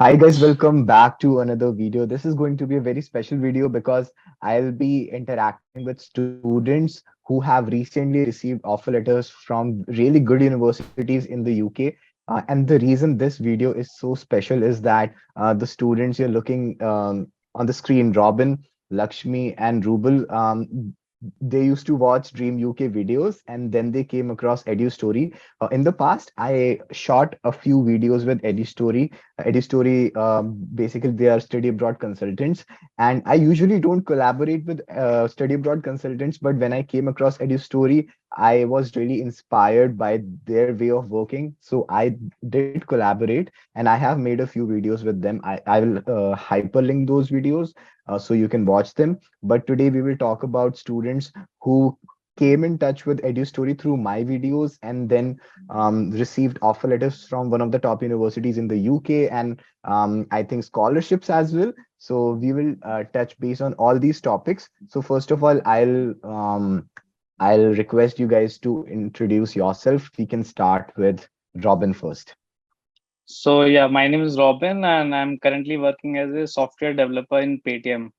Hi guys, welcome back to another video. This is going to be a very special video because I'll be interacting with students who have recently received offer letters from really good universities in the UK. And the reason this video is so special is that the students you're looking on the screen, Robin, Lakshmi, and Rubal, they used to watch Dream UK videos and then they came across Edustori. In the past, I shot a few videos with Edustori. Edustori, basically, they are study abroad consultants, and I usually don't collaborate with study abroad consultants. But when I came across Edustori, I was really inspired by their way of working. So I did collaborate, and I have made a few videos with them. I will hyperlink those videos so you can watch them. But today we will talk about students who came in touch with EduStory through my videos and then received offer letters from one of the top universities in the UK and I think scholarships as well. So we will touch base on all these topics. So first of all, I'll request you guys to introduce yourself. We can start with Robin first. So yeah, my name is Robin and I'm currently working as a software developer in Paytm.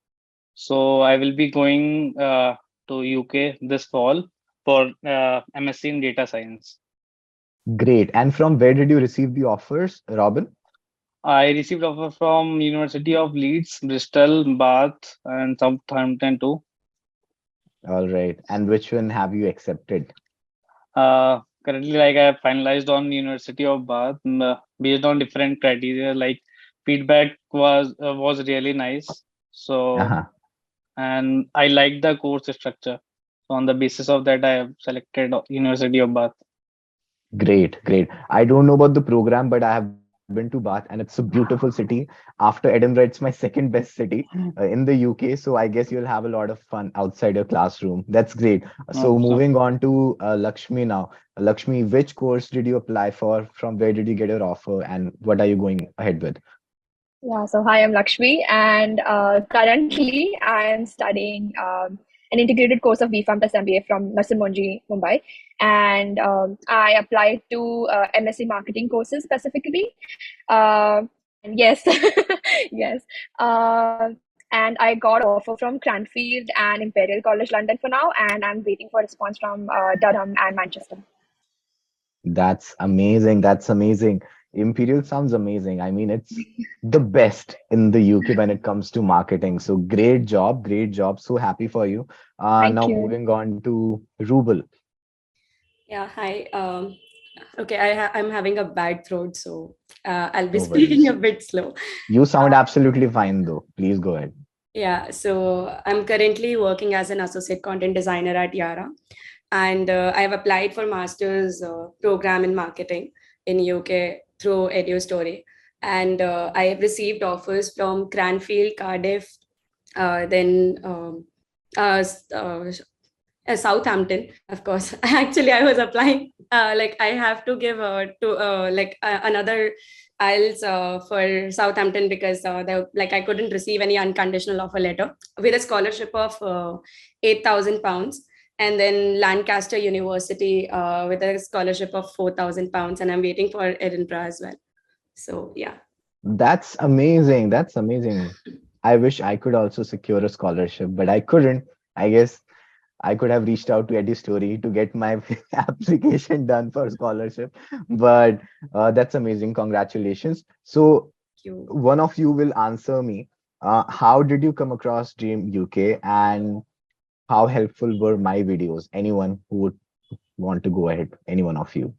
So I will be going to UK this fall for MSc in data science. Great. And from where did you receive the offers, Robin? I received offer from University of Leeds, Bristol, Bath, and Southampton too. All right. And which one have you accepted? Currently, like I have finalized on University of Bath based on different criteria. Like feedback was really nice. So Uh-huh. and I like the course structure. So on the basis of that, I have selected University of Bath. Great, great. I don't know about the program, but I have been to Bath and it's a beautiful city. After Edinburgh, it's my second best city in the UK. So I guess you'll have a lot of fun outside your classroom. That's great. So So moving on to Lakshmi now. Lakshmi, which course did you apply for? From where did you get your offer? And what are you going ahead with? Yeah, so hi, I'm Lakshmi, and currently I am studying an integrated course of BPharm plus MBA from Narsee Monjee, Mumbai. And I applied to MSc marketing courses specifically. And yes, yes. And I got offer from Cranfield and Imperial College London for now, and I'm waiting for a response from Durham and Manchester. That's amazing. That's amazing. Imperial sounds amazing. I mean, it's the best in the UK when it comes to marketing. So great job, great job. So happy for you. Thank Now you. moving on to Rubel. Yeah, hi. Okay, I'm having a bad throat, so I'll be No speaking a worries. bit slow. You sound absolutely fine though. Please go ahead. Yeah, so I'm currently working as an associate content designer at Yara, and I have applied for master's program in marketing in UK through Edustori, and I have received offers from Cranfield, Cardiff, then Southampton, of course. Actually, I was applying. Like I have to give to another IELTS for Southampton because like I couldn't receive any unconditional offer letter with a scholarship of £8,000, and then Lancaster University with a scholarship of £4,000, and I'm waiting for Edinburgh as well. So yeah. That's amazing. That's amazing. I wish I could also secure a scholarship, but I couldn't. I guess I could have reached out to EduStory to get my application done for scholarship, but that's amazing. Congratulations. So Thank you. one of you will answer me. How did you come across Dream UK and how helpful were my videos? Anyone who would want to go ahead? Any one of you?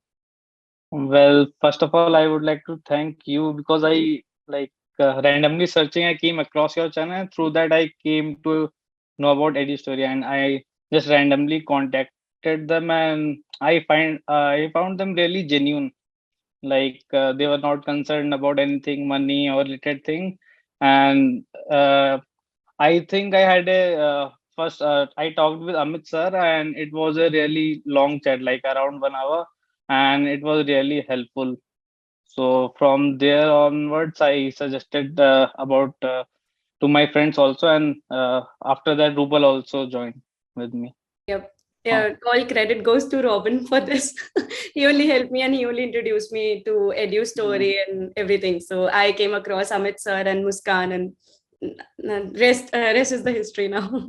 well, first of all, I would like to thank you because I like randomly searching, I came across your channel, and through that I came to know about Edustori, and I just randomly contacted them, and I found them really genuine. Like they were not concerned about anything money or related thing, and I think I had a first I talked with Amit sir, and it was a really long chat, like around 1 hour, and it was really helpful. So from there onwards I suggested about to my friends also, and after that Rupal also joined with me. Yep. Yeah, all credit goes to Robin for this. He only helped me and he only introduced me to Edustori and everything. So I came across Amit sir and Muskan, and rest is the history now.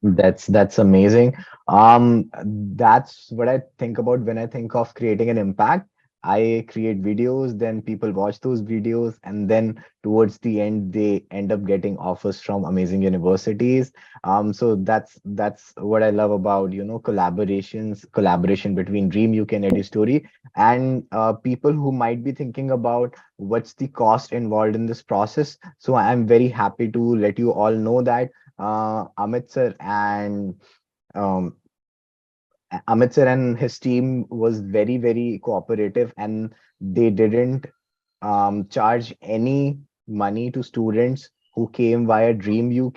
That's amazing. That's what I think about when I think of creating an impact. I create videos, then people watch those videos, and then towards the end, they end up getting offers from amazing universities. So that's what I love about, collaboration between Dream UK and EduStory, and people who might be thinking about what's the cost involved in this process. So I'm very happy to let you all know that Amit sir um, and his team was very, very cooperative, and they didn't charge any money to students who came via Dream UK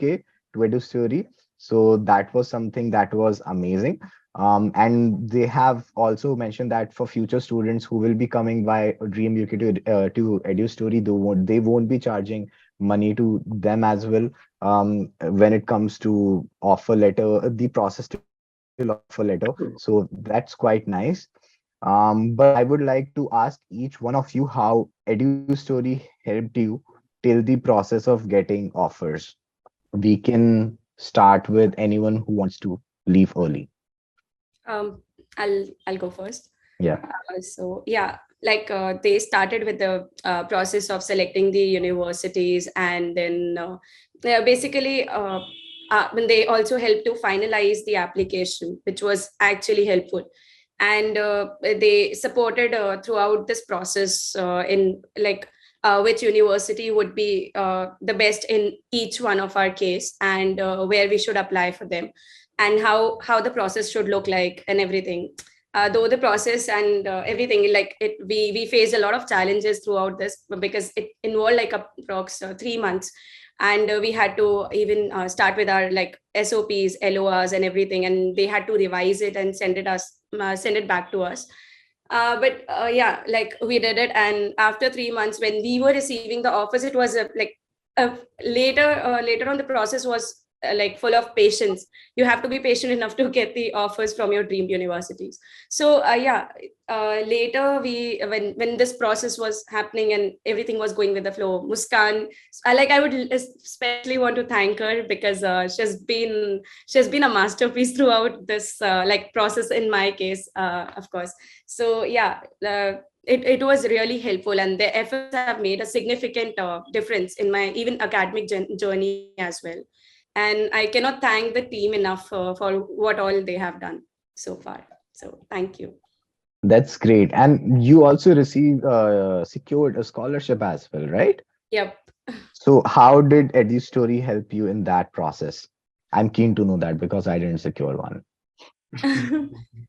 to EduStory. So that was something that was amazing. And they have also mentioned that for future students who will be coming by Dream UK to EduStory, they won't be charging money to them as well. When it comes to offer letter, the process to offer letter. So that's quite nice. But I would like to ask each one of you how EduStory helped you till the process of getting offers. We can start with anyone who wants to leave early. Um, I'll go first. Yeah. So yeah, like they started with the process of selecting the universities, and then basically when they also helped to finalize the application, which was actually helpful. And they supported throughout this process in like which university would be the best in each one of our case, and where we should apply for them, and how the process should look like and everything. Though the process and everything, like we faced a lot of challenges throughout this, because it involved like approx 3 months, and we had to even start with our like SOPs, LORs, and everything, and they had to revise it and send it back to us. But yeah, like we did it, and after 3 months, when we were receiving the offers, it was like uh, later on the process was like full of patience. You have to be patient enough to get the offers from your dream universities. So yeah, later we when this process was happening and everything was going with the flow, Muskan, I would especially want to thank her, because she's been a masterpiece throughout this like process in my case, of course. So yeah, it was really helpful, and the efforts have made a significant difference in my even academic journey as well. And I cannot thank the team enough for what all they have done so far. So thank you. That's great. And you also received secured a scholarship as well, right? Yep. So how did EduStory help you in that process? I'm keen to know that because I didn't secure one.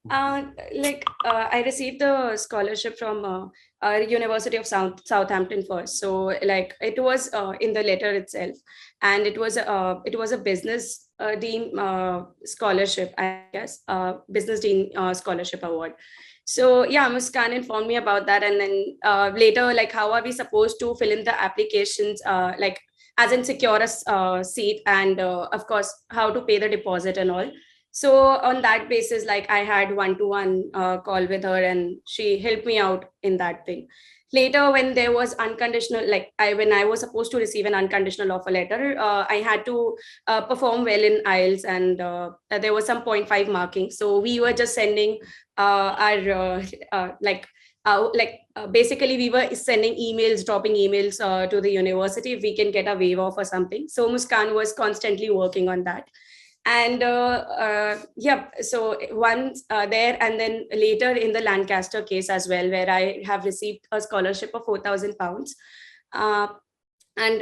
I received the scholarship from University of Southampton first. So like it was in the letter itself, and it was a business dean scholarship, I guess, business dean scholarship award. So yeah, Muskan informed me about that, and then later, like how are we supposed to fill in the applications, like as in secure a seat, and of course how to pay the deposit and all. So on that basis, like I had one-to-one call with her, and she helped me out in that thing. Later, when there was unconditional, like when I was supposed to receive an unconditional offer letter, I had to perform well in IELTS, and there was some point 0.5 marking. So we were just sending our basically we were sending emails, dropping emails to the university if we can get a waiver for something. So Muskan was constantly working on that. And yeah, so once there, and then later in the Lancaster case as well, where I have received a scholarship of £4,000. And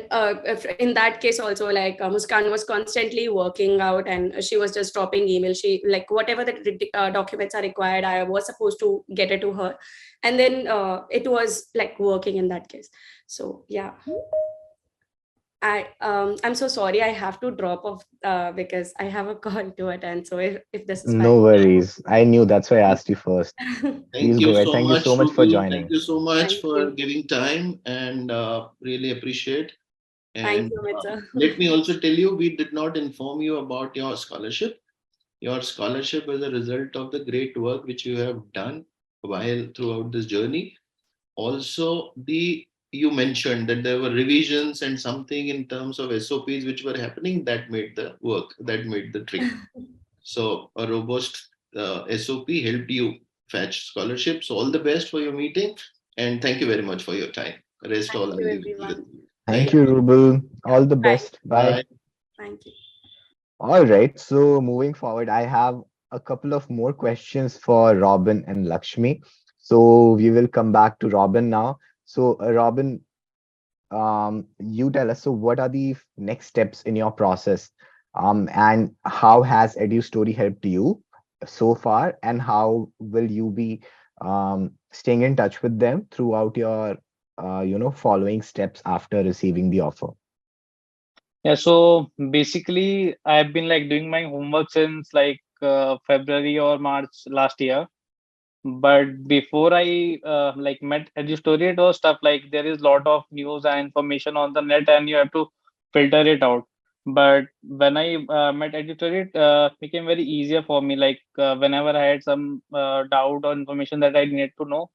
in that case also, like Muskan was constantly working out, and she was just dropping email. She, like, whatever the documents are required, I was supposed to get it to her, and then it was like working in that case. So yeah, I'm so sorry, I have to drop off because I have a call to attend. So if this is fine. No worries. I knew that's why I asked you first. Thank Please you go ahead. so Thank you so much, much for Ruby. Thank joining. you so much Thank for you. giving time, and really appreciate. Thank And you, Mitza. let me also tell you, we did not inform you about your scholarship. your scholarship is a result of the great work which you have done while throughout this journey. Also, you mentioned that there were revisions and something in terms of SOPs which were happening that made the work, that made the trick. So a robust SOP helped you fetch scholarships. All the best for your meeting, and thank you very much for your time. Rest Thank all I'll you, leave it with everyone. you. Thank Thank you, you. Rubel. Yeah, All the bye. best. Bye. Bye. Thank you. All right. So moving forward, I have a couple of more questions for Robin and Lakshmi. So we will come back to Robin now. So Robin, you tell us, so what are the next steps in your process? And how has Edustori helped you so far? And how will you be staying in touch with them throughout your following steps after receiving the offer? Yeah, so basically, I've been like doing my homework since like February or March last year. But before I like met Edustori, it was stuff like there is lot of news and information on the net, and you have to filter it out. But when I met Edustori, it became very easier for me. Like whenever I had some doubt or information that I needed to know,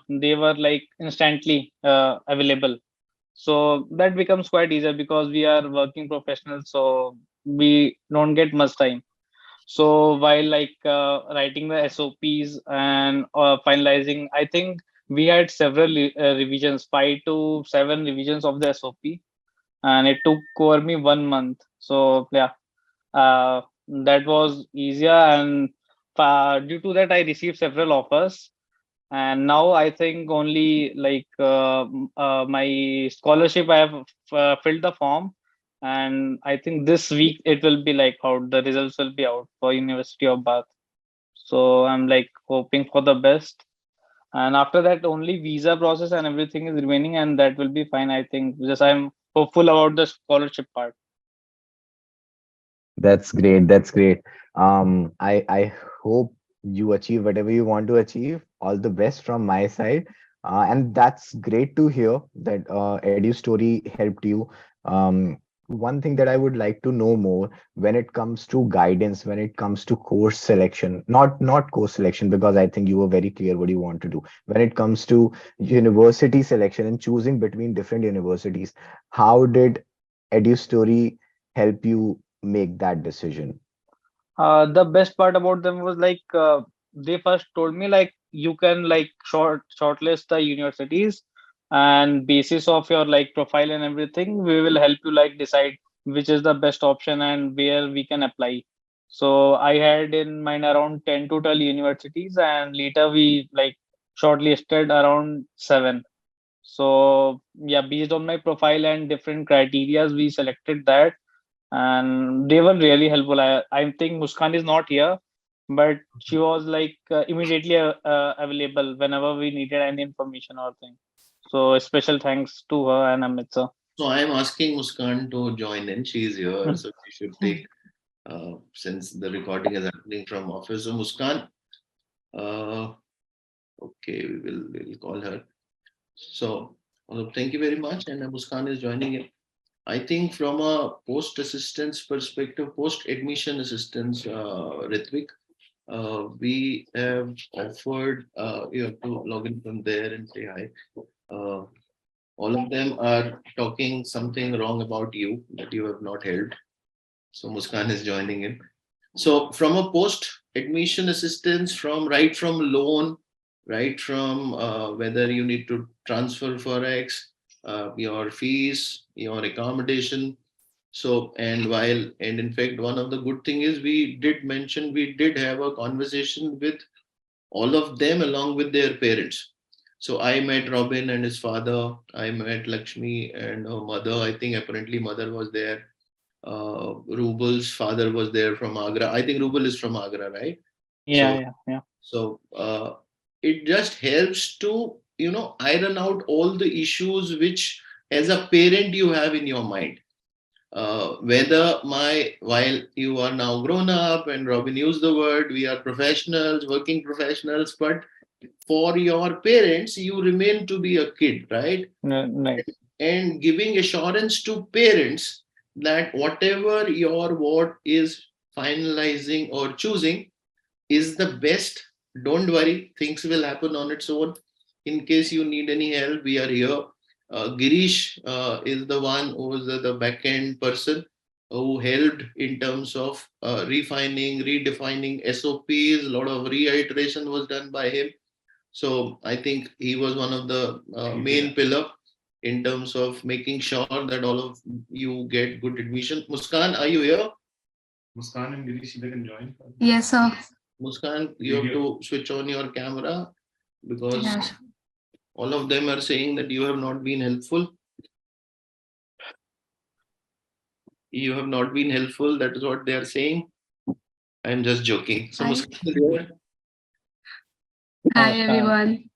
they were like instantly available. So that becomes quite easier because we are working professionals, so we don't get much time. So while like writing the SOPs and finalizing, I think we had several revisions, 5 to 7 revisions of the SOP, and it took over me 1 month. So yeah, that was easier, and due to that, I received several offers, and now I think only like my scholarship I have filled the form, and I think this week it will be like out, the results will be out for University of Bath. So I'm like hoping for the best, and after that only visa process and everything is remaining, and that will be fine, I think. Just I'm hopeful about the scholarship part. That's great. That's great. I hope you achieve whatever you want to achieve. All the best from my side. And that's great to hear that Edu Story helped you. One thing that I would like to know more when it comes to guidance, when it comes to course selection, not course selection, because I think you were very clear what you want to do. When it comes to university selection and choosing between different universities, how did Edu Story help you make that decision? The best part about them was like they first told me like you can like shortlist the universities, and basis of your like profile and everything, we will help you like decide which is the best option and where we can apply. So I had in mind around 10 to 12 universities, and later we like shortlisted around 7. So yeah, based on my profile and different criterias, we selected that, and they were really helpful. I think Muskan is not here, but she was like immediately available whenever we needed any information or thing. So a special thanks to her and Amit sir. So I'm asking Muskan to join in. She's here, so she should take since the recording is happening from office. So Muskan, uh, okay, we'll call her. So thank you very much. And Muskan is joining in. I think from a post assistance perspective, post admission assistance, Ritvik, we have offered, you have to log in from there and say hi. Uh, all of them are talking something wrong about you that you have not helped. So Muskan is joining in. So from a post admission assistance, from loan, right from whether you need to transfer forex, your fees, your accommodation. So and in fact one of the good thing is we did have a conversation with all of them along with their parents. So I met Robin and his father. I met Lakshmi and her mother. I think apparently mother was there. Rubel's father was there from Agra. I think Rubel is from Agra, right? Yeah, So yeah, yeah. so it just helps to iron out all the issues which as a parent you have in your mind. Whether my while you are now grown up and Robin used the word, we are professionals, working professionals, but for your parents you remain to be a kid, right? Right. And giving assurance to parents that whatever your what is finalizing or choosing is the best. Don't worry, things will happen on its own. In case you need any help, we are here. Girish is the one who is the back end person who helped in terms of refining, redefining SOPs. A lot of reiteration was done by him. So I think he was one of the main pillar in terms of making sure that all of you get good admission. Muskan, are you here? Muskan and Girish, they can join. Yes, sir. Muskan, you have to switch on your camera because Yes. all of them are saying that you have not been helpful. You have not been helpful. That is what they are saying. I'm just joking. So, Hi. Muskan is here. Hi, Namaskar. everyone.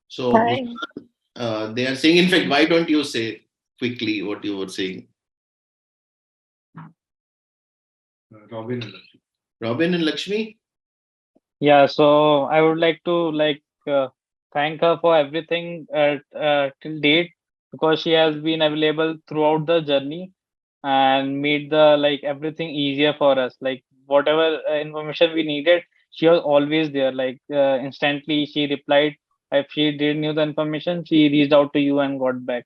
So, Hi. Muskan, they are saying, in fact, why don't you say quickly what you were saying? Robin and Lakshmi. Robin and Lakshmi? Yeah, so I would like to thank her for everything till date, because she has been available throughout the journey and made the everything easier for us. Like whatever information we needed, she was always there. Instantly she replied. If she didn't know the information, she reached out to you and got back.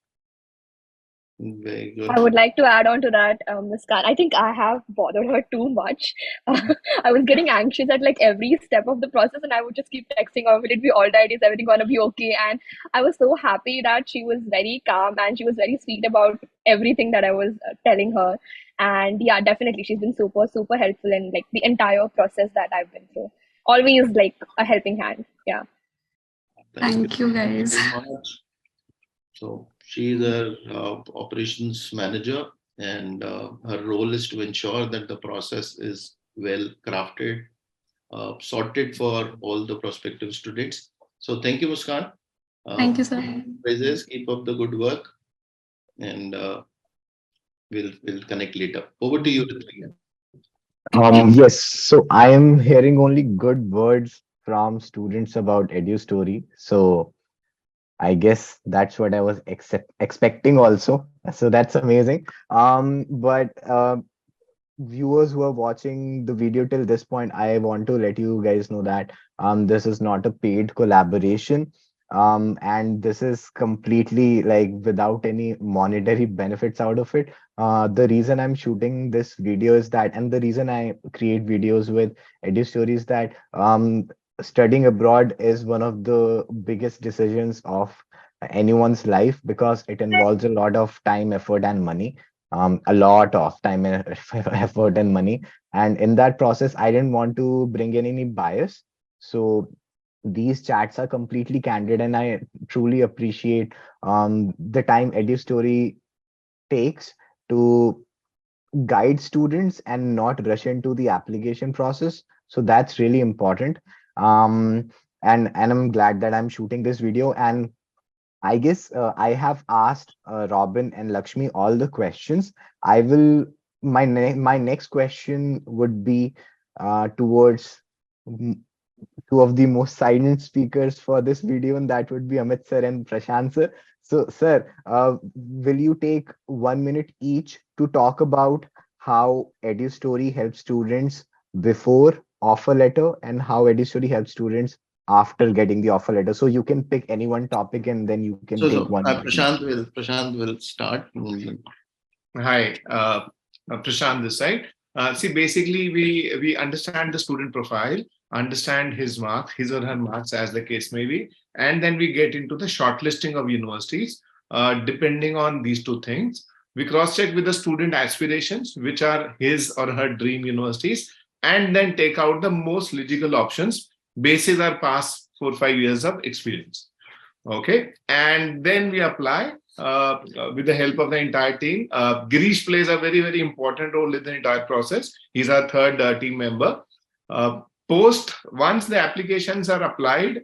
Very good. I would like to add on to that, Ms. Khan. I think I have bothered her too much. I was getting anxious at like every step of the process, and I would just keep texting her, will it be all right? Is everything gonna be okay? And I was so happy that she was very calm and she was very sweet about everything that I was telling her. And yeah, definitely, she's been super, super helpful in like the entire process that I've been through. Always like a helping hand. Yeah. Thank you, guys. very much. So she is a operations manager, and her role is to ensure that the process is well crafted, sorted for all the prospective students. So thank you, Muskan. Thank you, sir. Praises, keep up the good work, and we'll connect later. Over to you, Ritvik. Yes, so I am hearing only good words from students about Edustori. So I guess that's what I was expecting also. So that's amazing. But viewers who are watching the video till this point, I want to let you guys know that this is not a paid collaboration. And this is completely like without any monetary benefits out of it. The reason I'm shooting this video is that, and the reason I create videos with Edustori is that studying abroad is one of the biggest decisions of anyone's life because it involves a lot of time, effort, and money. A lot of time and effort and money. And in that process, I didn't want to bring in any bias. So these chats are completely candid, and I truly appreciate the time Edustori takes to guide students and not rush into the application process. So that's really important. Um, and I'm glad that I'm shooting this video. And I guess I have asked Robin and Lakshmi all the questions. I will my next question would be towards two of the most silent speakers for this video, and that would be Amit sir and Prashant sir. So, sir, will you take 1 minute each to talk about how EduStory helps students before offer letter and how EduStory helps students after getting the offer letter? So you can pick any one topic and then you can take So 1 minute each. Prashant will start. Hi, Prashant this side. See, basically, we understand the student profile, understand his marks, his or her marks, as the case may be, and then we get into the shortlisting of universities. Depending on these two things, we cross-check with the student aspirations, which are his or her dream universities, and then take out the most legible options basis our past 4-5 years of experience. Okay, and then we apply with the help of the entire team. Girish plays a very, very important role in the entire process. He's our third team member. Once the applications are applied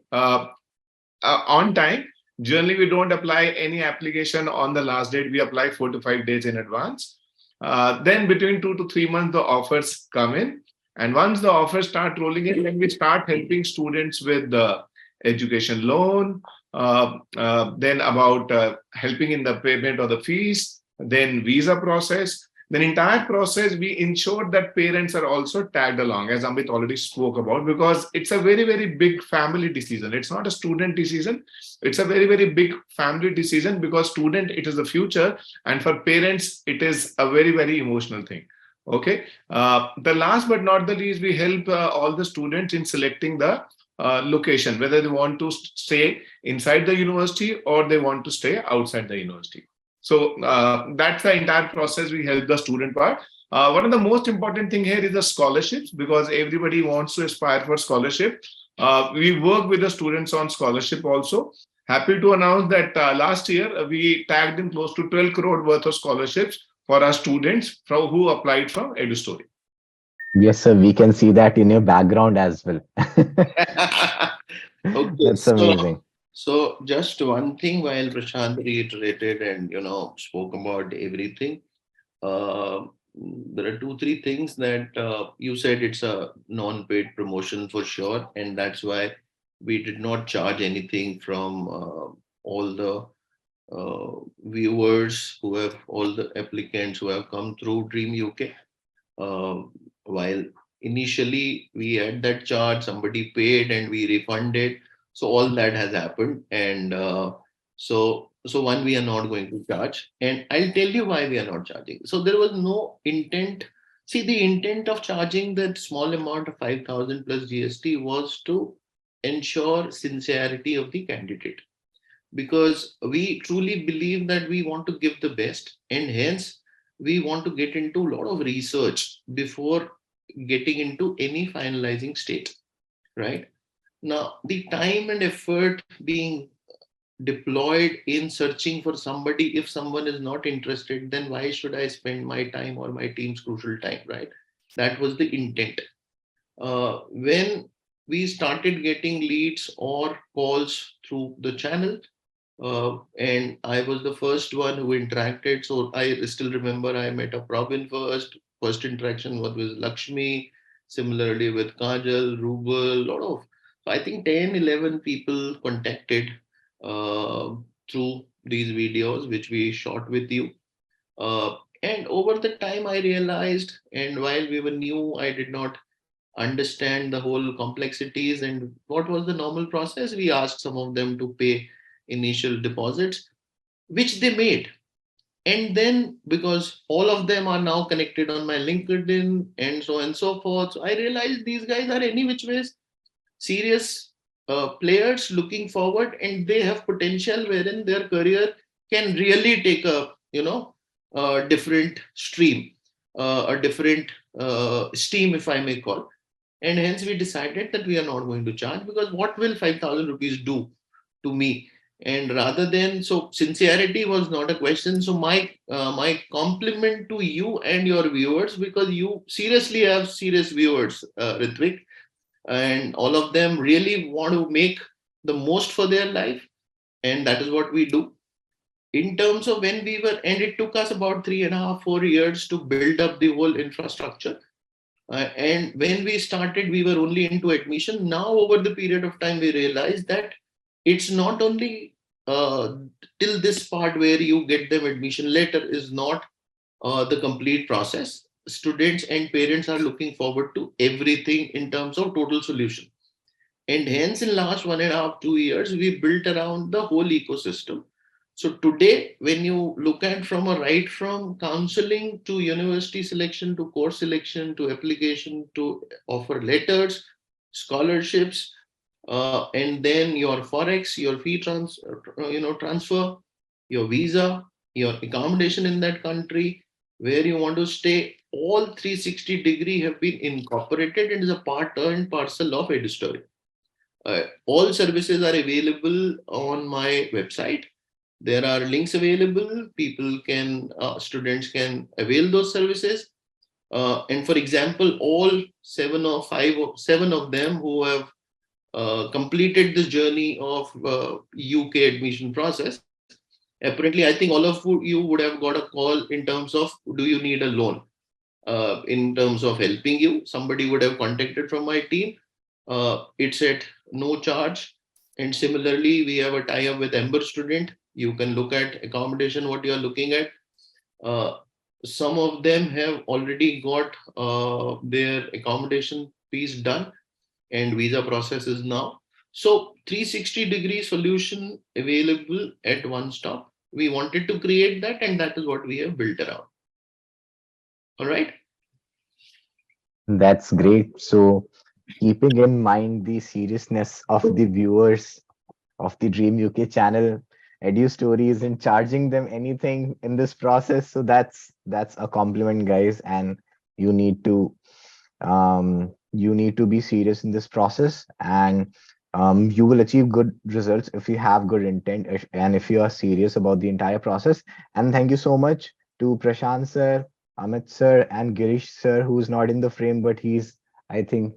on time, generally we don't apply any application on the last date. We apply 4 to 5 days in advance. Then between 2 to 3 months, the offers come in. And once the offers start rolling in, then we start helping students with the education loan, then about helping in the payment of the fees, then visa process, The entire process, we ensure that parents are also tagged along, as Amit already spoke about, because it's a very, very big family decision. It's not a student decision. It's a very, very big family decision, because student, it is the future. And for parents, it is a very, very emotional thing. Okay. The last but not the least, we help all the students in selecting the location, whether they want to stay inside the university or they want to stay outside the university. So that's the entire process. We help the student part. One of the most important thing here is the scholarships, because everybody wants to aspire for scholarship. We work with the students on scholarship also. Happy to announce that last year we tagged in close to 12 crore worth of scholarships for our students who applied from Edustori. Yes, sir. We can see that in your background as well. Okay, That's amazing. so just one thing, while Prashant reiterated and spoke about everything, uh, there are two, three things that you said. It's a non-paid promotion for sure, and that's why we did not charge anything from all the viewers all the applicants who have come through Dream UK. While initially we had that charge, somebody paid and we refunded. So all that has happened, and so one, we are not going to charge, and I'll tell you why we are not charging. So there was no intent. See, the intent of charging that small amount of 5,000 plus GST was to ensure sincerity of the candidate, because we truly believe that we want to give the best, and hence we want to get into a lot of research before getting into any finalizing state, right? Now, the time and effort being deployed in searching for somebody, if someone is not interested, then why should I spend my time or my team's crucial time, right? That was the intent. When we started getting leads or calls through the channel, and I was the first one who interacted. So I still remember I met a Robin first. First interaction was with Lakshmi, similarly with Kajal, Rubal, lot of, so I think 10, 11 people contacted through these videos, which we shot with you. And over the time, I realized, and while we were new, I did not understand the whole complexities and what was the normal process. We asked some of them to pay initial deposits, which they made. And then, because all of them are now connected on my LinkedIn and so on and so forth, so I realized these guys are any which ways serious players looking forward, and they have potential wherein their career can really take a different stream, a different steam, if I may call. And hence we decided that we are not going to charge, because what will 5,000 rupees do to me? And rather than, so sincerity was not a question. So my compliment to you and your viewers, because you seriously have serious viewers, Ritvik, and all of them really want to make the most for their life, and that is what we do. In terms of when we were, and it took us about 3.5, 4 years to build up the whole infrastructure. And when we started, we were only into admission. Now, over the period of time, we realized that it's not only till this part where you get them admission letter is not the complete process. Students and parents are looking forward to everything in terms of total solution. And hence, in last 1.5, 2 years, we built around the whole ecosystem. So today, when you look at from a right from counseling to university selection to course selection to application to offer letters, scholarships, and then your forex, your transfer, your visa, your accommodation in that country, where you want to stay, all 360-degree have been incorporated and is a part and parcel of Edustori. All services are available on my website. There are links available. Students can avail those services. And for example, all 7 of them who have completed this journey of UK admission process, apparently, I think all of you would have got a call in terms of, do you need a loan? In terms of helping you, somebody would have contacted from my team. It's at no charge. And similarly, we have a tie-up with Ember Student. You can look at accommodation, what you are looking at. Some of them have already got their accommodation piece done, and visa process is now. So 360-degree solution available at one stop. We wanted to create that, and that is what we have built around. All right. That's great. So, keeping in mind the seriousness of the viewers of the Dream UK channel, Edustori isn't charging them anything in this process. So that's a compliment, guys, and you need to be serious in this process, and you will achieve good results if you have good intent and if you are serious about the entire process. And thank you so much to Prashant sir, Amit sir, and Girish sir, who's not in the frame, but he's, I think,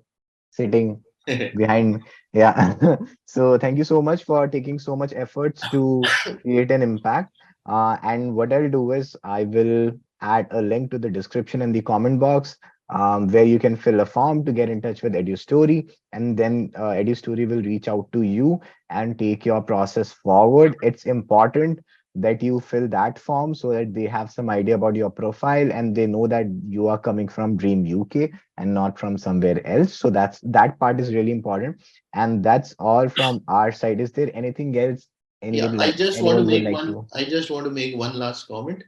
sitting behind me. Yeah. So thank you so much for taking so much efforts to create an impact. And what I'll do is I will add a link to the description in the comment box, where you can fill a form to get in touch with Edustori, and then Edustori will reach out to you and take your process forward. It's important that you fill that form so that they have some idea about your profile and they know that you are coming from Dream UK and not from somewhere else. So that part is really important. And that's all from our side. Is there anything else Yeah, anyone would like to? I just want to make one last comment.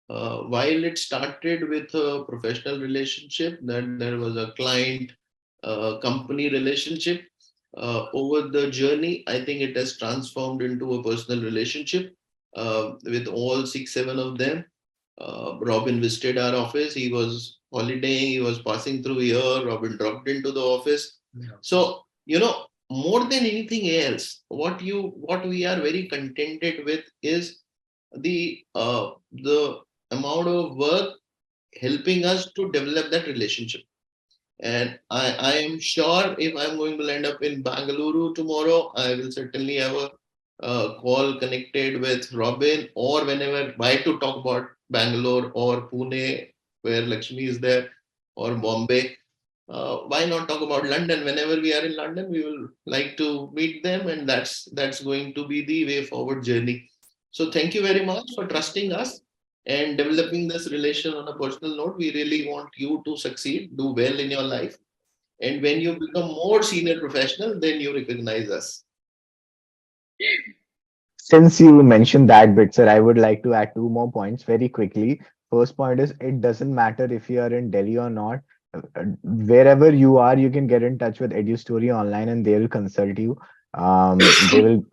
While it started with a professional relationship, then there was a client company relationship. Over the journey, I think it has transformed into a personal relationship with all 6, 7 of them. Robin visited our office. He was holidaying. He was passing through here. Robin dropped into the office. Yeah. So, more than anything else, what we are very contented with is the amount of work helping us to develop that relationship. And I am sure if I'm going to land up in Bangalore tomorrow, I will certainly have a call connected with Robin, or whenever I to talk about Bangalore or Pune, where Lakshmi is there, or Bombay. Why not talk about London? Whenever we are in London, we will like to meet them, and that's going to be the way forward journey. So thank you very much for trusting us and developing this relation on a personal note. We really want you to succeed, do well in your life. And when you become more senior professional, then you recognize us. Since you mentioned that bit, sir, I would like to add two more points very quickly. First point is it doesn't matter if you are in Delhi or not. Wherever you are, you can get in touch with EduStory online and they will consult you. They will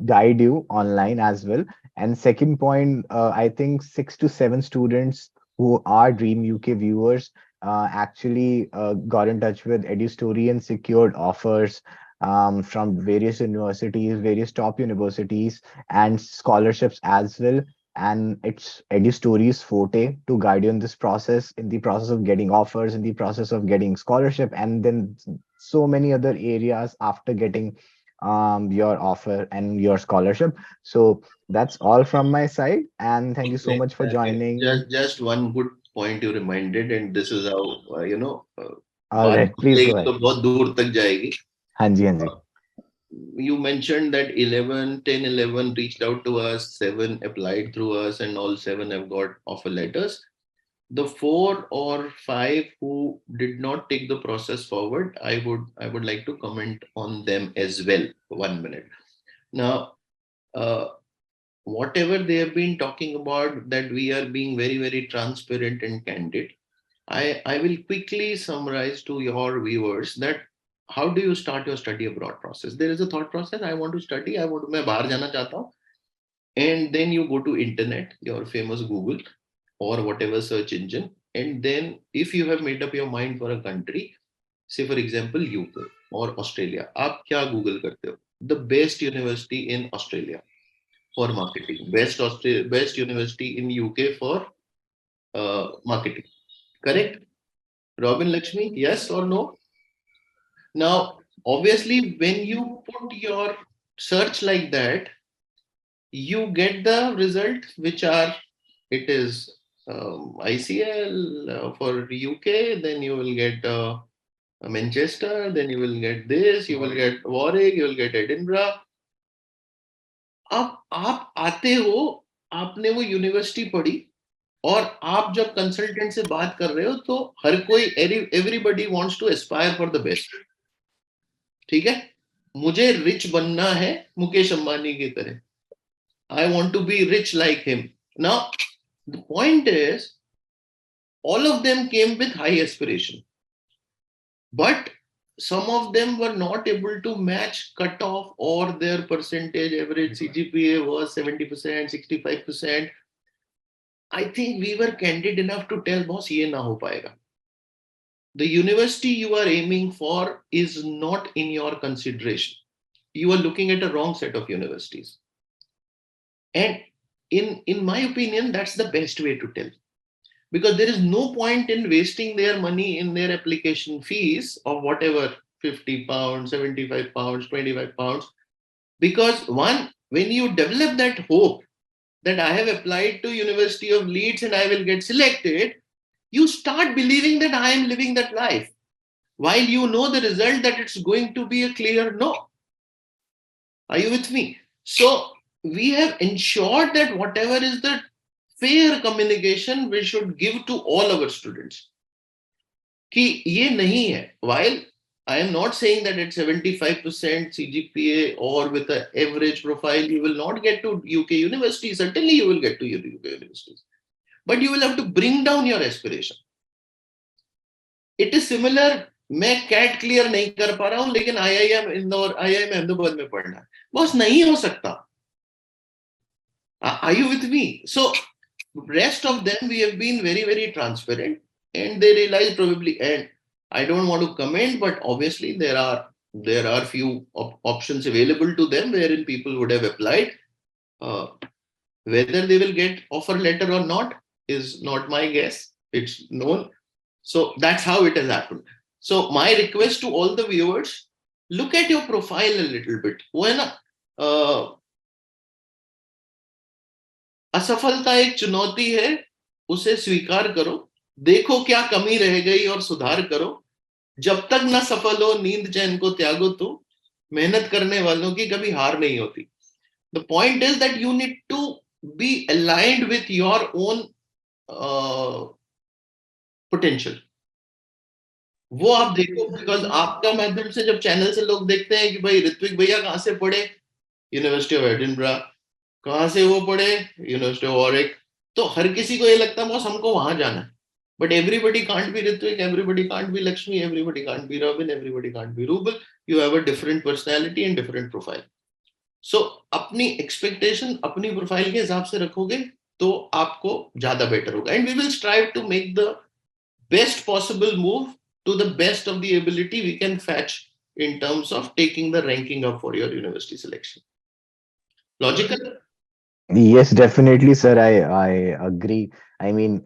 guide you online as well. And second point, I think 6 to 7 students who are Dream UK viewers actually got in touch with EduStory and secured offers from various universities, various top universities, and scholarships as well. And it's EduStory's forte to guide you in this process, in the process of getting offers, in the process of getting scholarship, and then so many other areas after getting your offer and your scholarship. So that's all from my side. And thank you so much for joining. Just one good point you reminded, and this is how All बात right, please go चलेगी ahead. तो बहुत दूर तक जाएगी. हाँ जी, हाँ जी. You mentioned that 11, 10, 11 reached out to us, 7 applied through us, and all 7 have got offer letters. The 4 or 5 who did not take the process forward, I would like to comment on them as well. 1 minute. Now, whatever they have been talking about, that we are being very, very transparent and candid. I will quickly summarize to your viewers that how do you start your study abroad process? There is a thought process. I want to study. मैं बाहर जाना चाहता हूँ. And then you go to internet, your famous Google or whatever search engine. And then if you have made up your mind for a country, say for example UK or Australia, आप क्या Google करते हो? The best university in Australia for marketing, best university in UK for marketing. Correct? Robin, Lakshmi, yes or no? Now, obviously, when you put your search like that, you get the result which are, it is ICL for UK, then you will get Manchester, then you will get this, you will get Warwick, you will get Edinburgh. अब आप आते हो, आपने वो university पढ़ी, और आप जब कंसल्टेंट से बात कर रहे हो तो हर कोई everybody wants to aspire for the best, ठीक है? मुझे रिच बनना है मुकेश अंबानी की तरह, I want to be rich like him. Now the point is all of them came with high aspiration, but some of them were not able to match cutoff or their percentage average CGPA was 70%, 65%. I think we were candid enough to tell boss ye na ho payega. The university you are aiming for is not in your consideration. You are looking at a wrong set of universities. And in my opinion, that's the best way to tell. Because there is no point in wasting their money in their application fees of whatever 50 pounds, 75 pounds, 25 pounds. Because one, when you develop that hope that I have applied to University of Leeds and I will get selected, you start believing that I am living that life, while you know the result that it's going to be a clear no. Are you with me? So we have ensured that whatever is the fair communication we should give to all our students. कि ये नहीं है. While I am not saying that at 75% CGPA or with an average profile, you will not get to UK universities. Certainly you will get to UK universities. But you will have to bring down your aspiration. It is similar. मैं cat clear नहीं कर पा रहा हूं लेकिन IIM Indore IIM Ahmedabad में पढ़ना है. बस नहीं हो सकता. Are you with me? So rest of them we have been very, very transparent and they realize probably, and I don't want to comment, but obviously there are few options available to them wherein people would have applied. Whether they will get offer letter or not is not my guess. It's known. So that's how it has happened. So my request to all the viewers, look at your profile a little bit. When असफलता एक चुनौती है, उसे स्वीकार करो, देखो क्या कमी रह गई और सुधार करो. जब तक ना सफल हो नींद चैन को त्यागो तो मेहनत करने वालों की कभी हार नहीं होती. The point is that you need to be aligned with your own potential. वो आप देखो, बिकॉज आपका माध्यम से जब चैनल से लोग देखते हैं कि भाई ऋत्विक भैया कहाँ से पढ़े, यूनिवर्सिटी ऑफ एडिनबरा, कहाँ से वो पढ़े, यूनिवर्सिटी ऑफ वॉरिक, तो हर किसी को ये लगता है बस हमको वहां जाना है. But everybody can't be Ritvik, everybody can't be Lakshmi, everybody can't be Robin, everybody can't be Rubal. You have a different personality and different profile. So अपनी expectation अपनी profile के हिसाब से रखोगे तो आपको ज्यादा better होगा. And we will strive to make the best possible move to the best of the ability we can fetch in terms of taking the ranking up for your university selection. Logical? Yes, definitely, sir. I agree. I mean,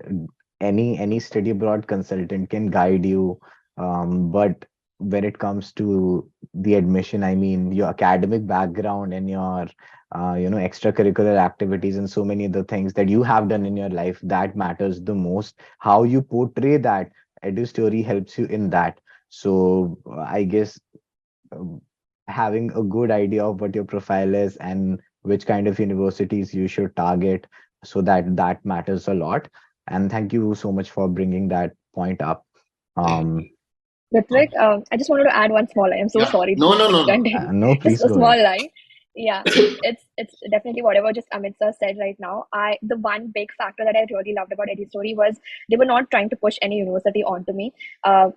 any study abroad consultant can guide you, but when it comes to the admission, I mean, your academic background and your extracurricular activities and so many other things that you have done in your life, that matters the most. How you portray that Edustori helps you in that. So I guess um, having a good idea of what your profile is and which kind of universities you should target, so that matters a lot. And thank you so much for bringing that point up. um Ritvik, I just wanted to add one small line. I'm so Yeah. sorry. No, no, no, no. no, Just please a go small ahead. line. Yeah, it's definitely whatever just Amit sir said right now. The one big factor that I really loved about Eddie's story was they were not trying to push any university onto me.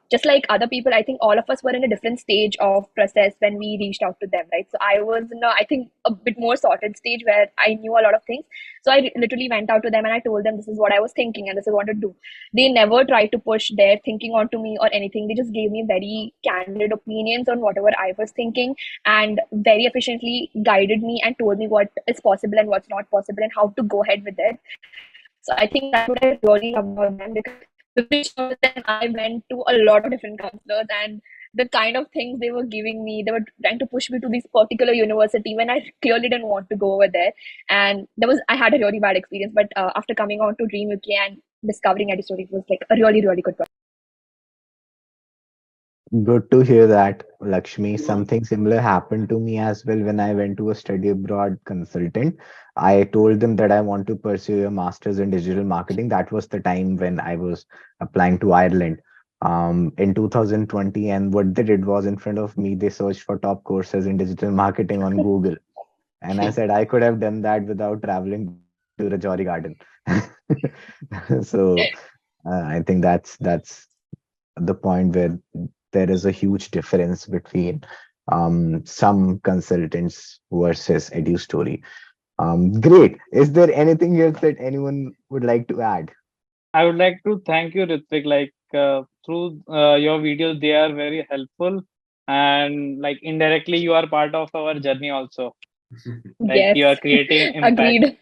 Just like other people, I think all of us were in a different stage of process when we reached out to them, right? So I was in I think a bit more sorted stage where I knew a lot of things. So I literally went out to them and I told them this is what I was thinking and this is what to do. They never tried to push their thinking onto me or anything. They just gave me very candid opinions on whatever I was thinking and very efficiently guided me and told me what is possible and what's not possible and how to go ahead with it. So I think that's what I really love about them, because before them I went to a lot of different counselors, and the kind of things they were giving me, they were trying to push me to this particular university when I clearly didn't want to go over there. And I had a really bad experience, but after coming on to Dream UK and discovering Edustori, it was like a really, really good process. Good to hear that, Lakshmi. Something similar happened to me as well when I went to a study abroad consultant. I told them that I want to pursue a master's in digital marketing. That was the time when I was applying to Ireland in 2020. And what they did was, in front of me, they searched for top courses in digital marketing on Google. And I said I could have done that without traveling to Rajouri Garden. So I think that's the point where there is a huge difference between some consultants versus Edustori. Great. Is there anything else that anyone would like to add? I would like to thank you, Ritvik. Through your videos, they are very helpful, and like indirectly, you are part of our journey also. Like Yes, you are creating impact. agreed.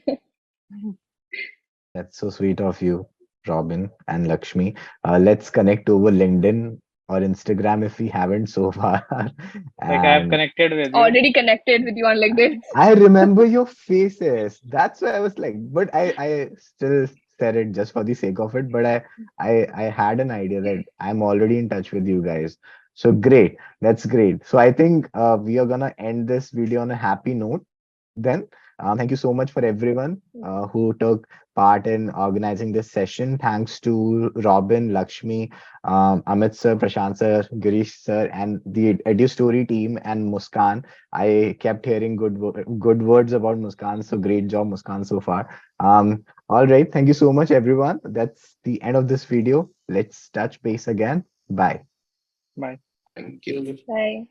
That's so sweet of you, Robin and Lakshmi. Let's connect over LinkedIn or Instagram if we haven't so far. Like I have And connected with you. Already connected with you on LinkedIn. I remember your faces. That's why I was like, but I still said it just for the sake of it. But I had an idea that I'm already in touch with you guys. So great. That's great. So I think we are gonna end this video on a happy note then. Thank you so much for everyone who took part in organizing this session. Thanks to Robin, Lakshmi, Amit sir, Prashant sir, Girish sir, and the EduStory team and Muskan. I kept hearing good words about Muskan. So great job, Muskan, so far. All right. Thank you so much, everyone. That's the end of this video. Let's touch base again. Bye. Bye. Thank you. Bye.